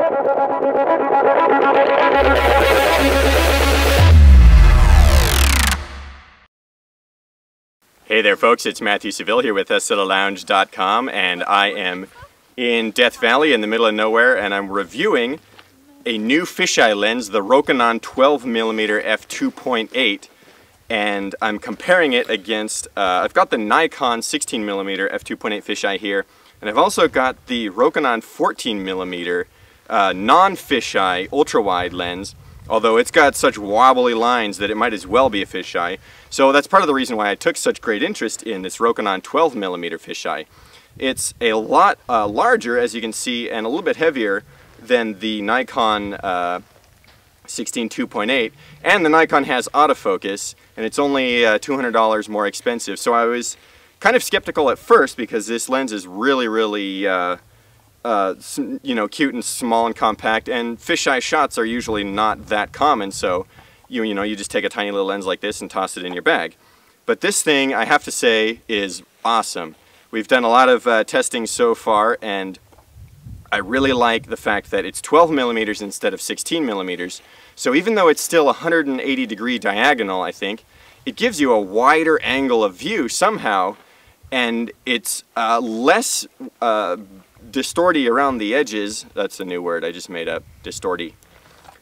Hey there folks, it's Matthew Seville here with SLLounge.com, and I am in Death Valley in the middle of nowhere, and I'm reviewing a new fisheye lens, the Rokinon 12mm f2.8, and I'm comparing it against, I've got the Nikon 16mm f2.8 fisheye here, and I've also got the Rokinon 14mm non-fisheye ultra-wide lens, although it's got such wobbly lines that it might as well be a fisheye. So that's part of the reason why I took such great interest in this Rokinon 12mm fisheye. It's a lot larger, as you can see, and a little bit heavier than the Nikon 16 2.8, and the Nikon has autofocus, and it's only $200 more expensive. So I was kind of skeptical at first because this lens is really, really cute and small and compact, and fisheye shots are usually not that common, so you just take a tiny little lens like this and toss it in your bag. But this thing, I have to say, is awesome. We've done a lot of testing so far, and I really like the fact that it's 12mm instead of 16mm. So even though it's still 180-degree diagonal, I think, it gives you a wider angle of view somehow, and it's less distorty around the edges. That's a new word I just made up, distorty.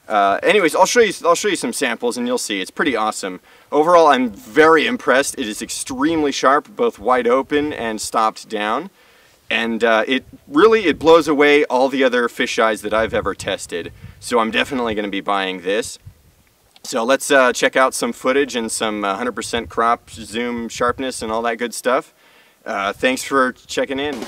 Anyways, I'll show you some samples and you'll see it's pretty awesome. Overall, I'm very impressed. It is extremely sharp, both wide open and stopped down, and it blows away all the other fisheyes that I've ever tested. So I'm definitely going to be buying this. So let's check out some footage and some 100% crop, zoom, sharpness, and all that good stuff. Thanks for checking in.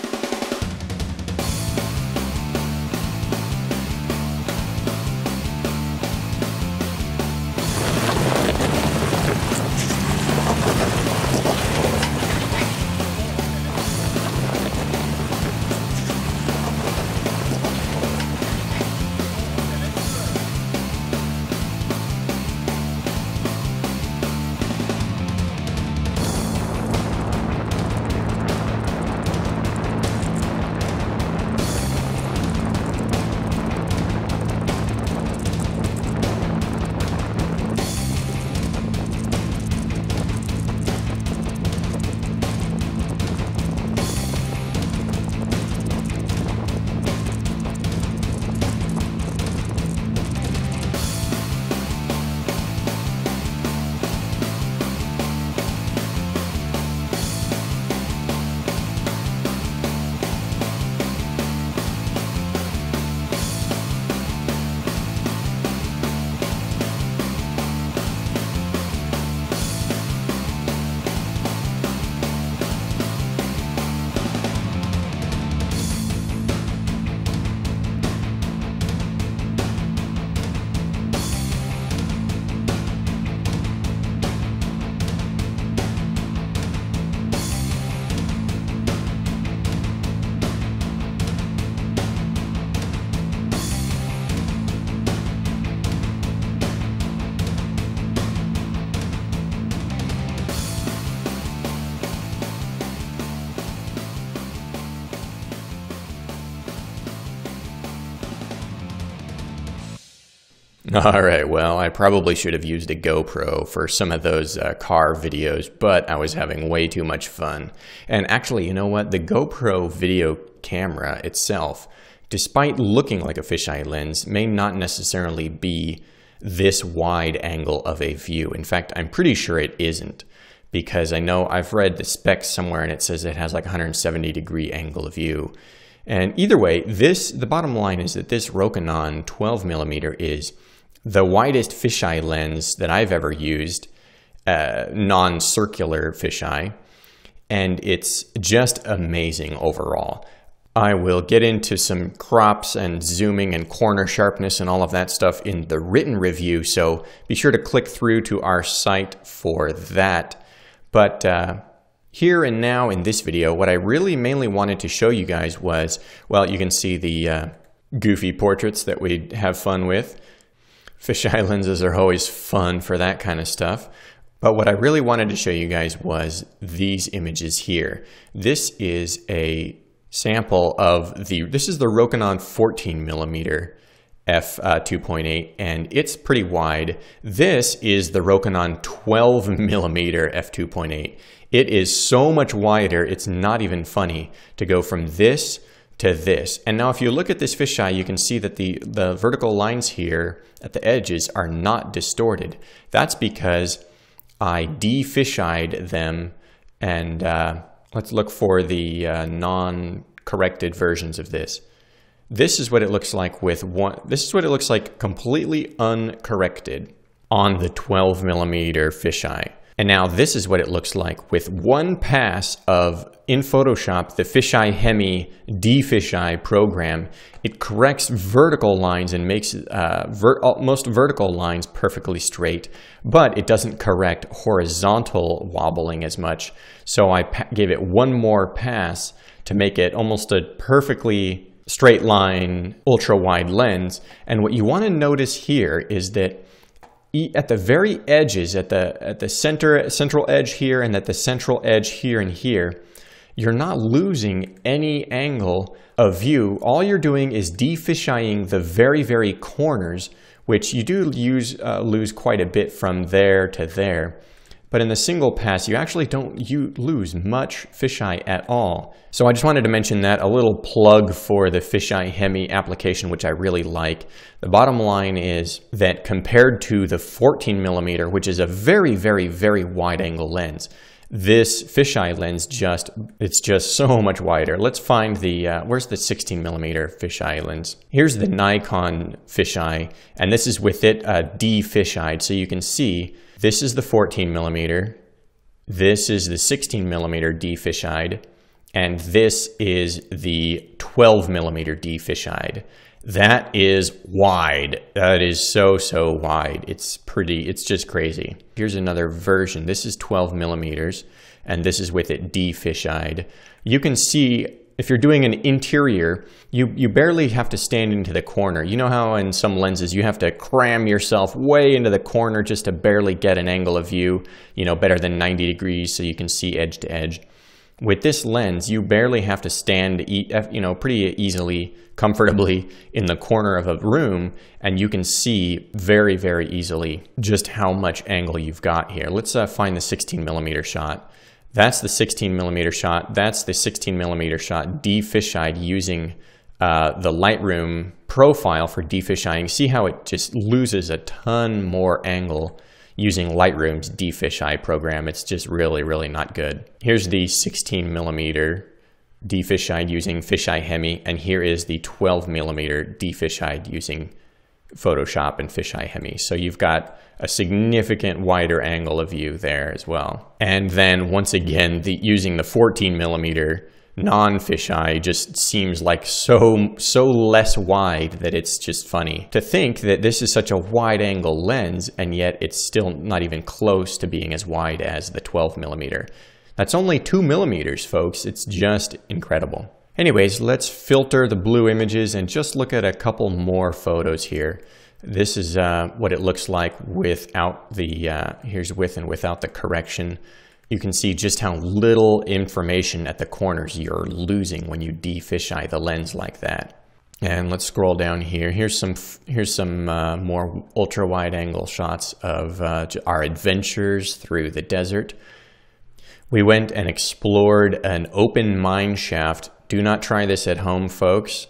Alright, well, I probably should have used a GoPro for some of those car videos, but I was having way too much fun. And actually, you know what? The GoPro video camera itself, despite looking like a fisheye lens, may not necessarily be this wide angle of a view. In fact, I'm pretty sure it isn't, because I know I've read the specs somewhere and it says it has like 170-degree angle of view. And either way, the bottom line is that this Rokinon 12mm is the widest fisheye lens that I've ever used, non-circular fisheye, and it's just amazing overall. I will get into some crops and zooming and corner sharpness and all of that stuff in the written review, so be sure to click through to our site for that. But here and now in this video, what I really mainly wanted to show you guys was, well, you can see the goofy portraits that we have fun with. Fisheye lenses are always fun for that kind of stuff. But what I really wanted to show you guys was these images here. This is a sample of this is the Rokinon 14mm f2.8, and it's pretty wide. This is the Rokinon 12mm f2.8. It is so much wider, it's not even funny to go from this to this. And now if you look at this fisheye, you can see that the vertical lines here at the edges are not distorted. That's because I de-fisheye'd them, and let's look for the non-corrected versions of this. This is what it looks like this is what it looks like completely uncorrected on the 12mm fisheye. And now this is what it looks like with one pass in Photoshop, the Fisheye Hemi de-fisheye program. It corrects vertical lines and makes most vertical lines perfectly straight, but it doesn't correct horizontal wobbling as much. So I gave it one more pass to make it almost a perfectly straight line ultra wide lens. And what you want to notice here is that at the very edges, at the central edge here and at the central edge here and here, you're not losing any angle of view. All you're doing is de-fisheyeing the very, very corners, which you do lose quite a bit from there to there. But in the single pass, you actually don't lose much fisheye at all. So I just wanted to mention that, a little plug for the Fisheye Hemi application, which I really like. The bottom line is that compared to the 14mm, which is a very, very, very wide angle lens, this fisheye lens it's just so much wider. Let's find where's the 16mm fisheye lens? Here's the Nikon fisheye, and this is with it de-fisheye'd. So you can see this is the 14mm, this is the 16mm de-fisheye'd, and this is the 12mm de-fisheye'd. That is wide. That is so wide. It's just crazy. Here's another version. This is 12mm, and this is with it de-fisheye'd. You can see if you're doing an interior, you barely have to stand into the corner. You know how in some lenses you have to cram yourself way into the corner just to barely get an angle of view, better than 90 degrees so you can see edge to edge. With this lens, you barely have to stand, pretty easily, comfortably in the corner of a room, and you can see very, very easily just how much angle you've got here. Let's find the 16mm shot. That's the 16mm shot. That's the 16mm shot de-fisheye'd using the Lightroom profile for de-fisheyeing. See how it just loses a ton more angle using Lightroom's de-fisheye program. It's just really, really not good. Here's the 16mm de-fisheye'd using Fisheye Hemi, and here is the 12mm de-fisheye'd using Photoshop and Fisheye Hemi. So you've got a significant wider angle of view there as well. And then once again, using the 14mm non-fisheye just seems like so less wide that it's just funny to think that this is such a wide angle lens, and yet it's still not even close to being as wide as the 12mm. That's only 2mm, folks. It's just incredible. Anyways, let's filter the blue images and just look at a couple more photos here. This is what it looks like without the, here's with and without the correction. You can see just how little information at the corners you're losing when you de-fisheye the lens like that. And let's scroll down here. Here's some more ultra wide angle shots of our adventures through the desert. We went and explored an open mine shaft. Do not try this at home, folks.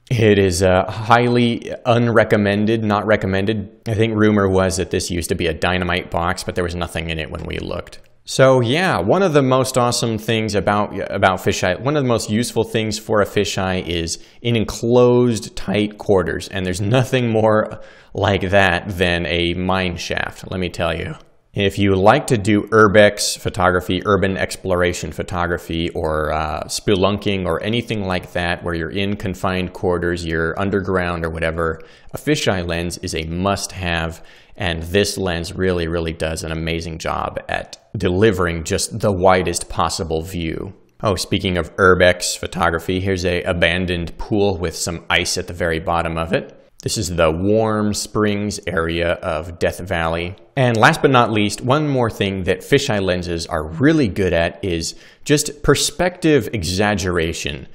It is highly unrecommended, not recommended. I think rumor was that this used to be a dynamite box, but there was nothing in it when we looked. So yeah, one of the most awesome things about fisheye, one of the most useful things for a fisheye is in enclosed tight quarters, and there's nothing more like that than a mine shaft, let me tell you. If you like to do urbex photography, urban exploration photography, or spelunking or anything like that, where you're in confined quarters, you're underground or whatever, a fisheye lens is a must-have, and this lens really, really does an amazing job at delivering just the widest possible view. Oh, speaking of urbex photography, here's an abandoned pool with some ice at the very bottom of it. This is the Warm Springs area of Death Valley. And last but not least, one more thing that fisheye lenses are really good at is just perspective exaggeration.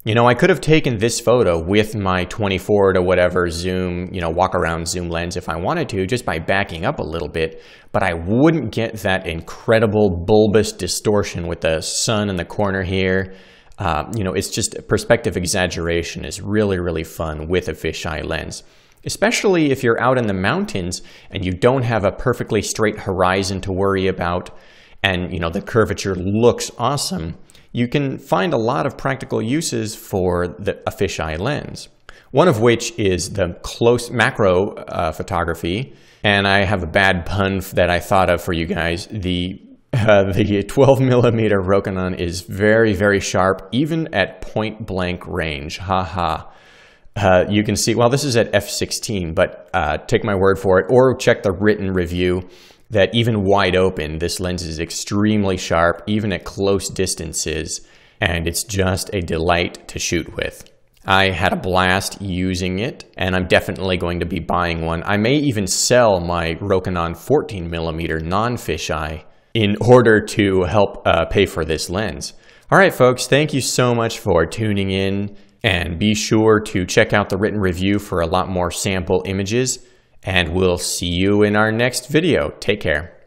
You know, I could have taken this photo with my 24 to whatever zoom, walk around zoom lens if I wanted to, just by backing up a little bit, but I wouldn't get that incredible bulbous distortion with the sun in the corner here. It's just perspective exaggeration is really, really fun with a fisheye lens, especially if you're out in the mountains and you don't have a perfectly straight horizon to worry about and, the curvature looks awesome. You can find a lot of practical uses for a fisheye lens. One of which is the close macro photography, and I have a bad pun that I thought of for you guys. The 12mm Rokinon is very, very sharp, even at point blank range. Haha. You can see, well, this is at f/16, but take my word for it, or check the written review, that even wide open, this lens is extremely sharp, even at close distances, and it's just a delight to shoot with. I had a blast using it, and I'm definitely going to be buying one. I may even sell my Rokinon 14mm non-fisheye in order to help pay for this lens. All right, folks, thank you so much for tuning in, and be sure to check out the written review for a lot more sample images. And we'll see you in our next video. Take care.